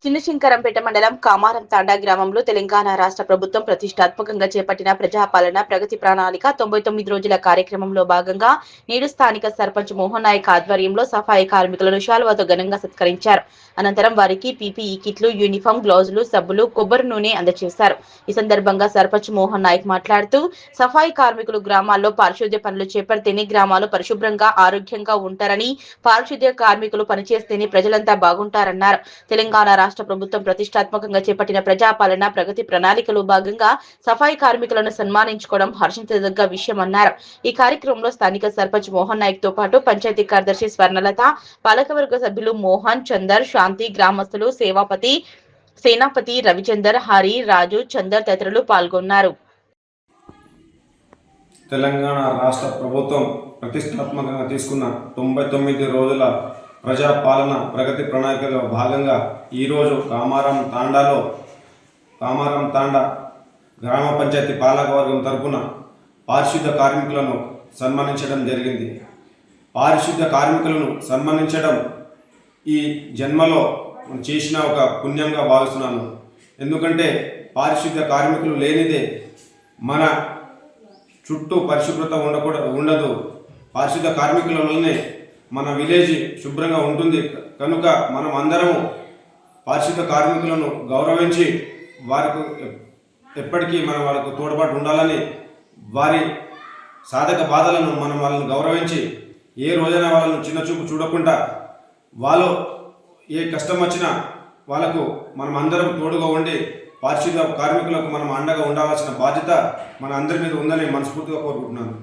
చిన్నశంకరంపేట మండలం కామారం తాండా గ్రామంలో తెలంగాణ రాష్ట్ర ప్రభుత్వం ప్రతిష్టాత్మకంగా చేపట్టిన ప్రజాపాలన ప్రగతి ప్రణాళిక 99 రోజుల కార్యక్రమంలో భాగంగా నేడు స్థానిక సర్పంచ్ మోహన్ నాయక్ ఆధ్వర్యంలో సఫాయి కార్మికులను శాలువాతో ఘనంగా సత్కరించారు. అనంతరం వారికి పీపీఈ కిట్లు, యూనిఫామ్, గ్లౌజులు, సబ్బులు, కొబ్బరి నూనె అందజేశారు. ఈ సందర్భంగా సర్పంచ్ మోహన్ నాయక్ మాట్లాడుతూ సఫాయి కార్మికులు గ్రామాల్లో పారిశుద్ధ్య పనులు చేపడితేనే గ్రామాలు పరిశుభ్రంగా ఆరోగ్యంగా ఉంటారని, పారిశుద్ధ్య కార్మికులు పనిచేస్తేనే ప్రజలంతా బాగుంటారన్నారు. తెలంగాణ రాష్ట్ర ప్రభుత్వం ప్రతిష్టాత్మకంగా చేపట్టిన ప్రజాపాలన ప్రగతి ప్రణాళికలో భాగంగా సఫాయి కార్మికులను సన్మానించుకోవడం హర్షించదగ్గ విషయమన్నారు. ఈ కార్యక్రమంలో స్థానిక సర్పంచ్ మోహన్ నాయక్ తో పాటు పంచాయతీ కార్యదర్శి స్వర్ణలత, పాలకవర్గ సభ్యులు మోహన్, చందర్, శాంతి, గ్రామస్తులు సేనాపతి రవిచందర్, హరి, రాజు, చందర్ తదితరులు పాల్గొన్నారు. తెలంగాణ రాష్ట్ర ప్రభుత్వం ప్రతిష్టాత్మకంగా తీసుకున్న 99 రోజుల ప్రజాపాలన ప్రగతి ప్రణాళికలో భాగంగా ఈరోజు కామారం తాండా గ్రామ పంచాయతీ పాలకవర్గం తరపున పారిశుద్ధ్య కార్మికులను సన్మానించడం జరిగింది. పారిశుద్ధ్య కార్మికులను సన్మానించడం ఈ జన్మలో చేసిన ఒక పుణ్యంగా భావిస్తున్నాను. ఎందుకంటే పారిశుద్ధ్య కార్మికులు లేనిదే మన చుట్టూ పరిశుభ్రత ఉండదు. పారిశుద్ధ్య కార్మికుల వల్లనే మన విలేజ్ శుభ్రంగా ఉంటుంది. కనుక మనం అందరము పారిశుద్ధ్య కార్మికులను గౌరవించి వారికి ఎప్పటికీ మనం వాళ్ళకు తోడ్పాటు ఉండాలని, వారి సాధక బాధలను మనం వాళ్ళని గౌరవించి ఏ రోజైనా వాళ్ళను చిన్న చూపు చూడకుండా వాళ్ళు ఏ కష్టం వచ్చినా వాళ్ళకు మనం అందరం తోడుగా ఉండి పారిశుద్ధ్య కార్మికులకు మనం అండగా ఉండాల్సిన బాధ్యత మన అందరి మీద ఉందని మనస్ఫూర్తిగా కోరుకుంటున్నాను.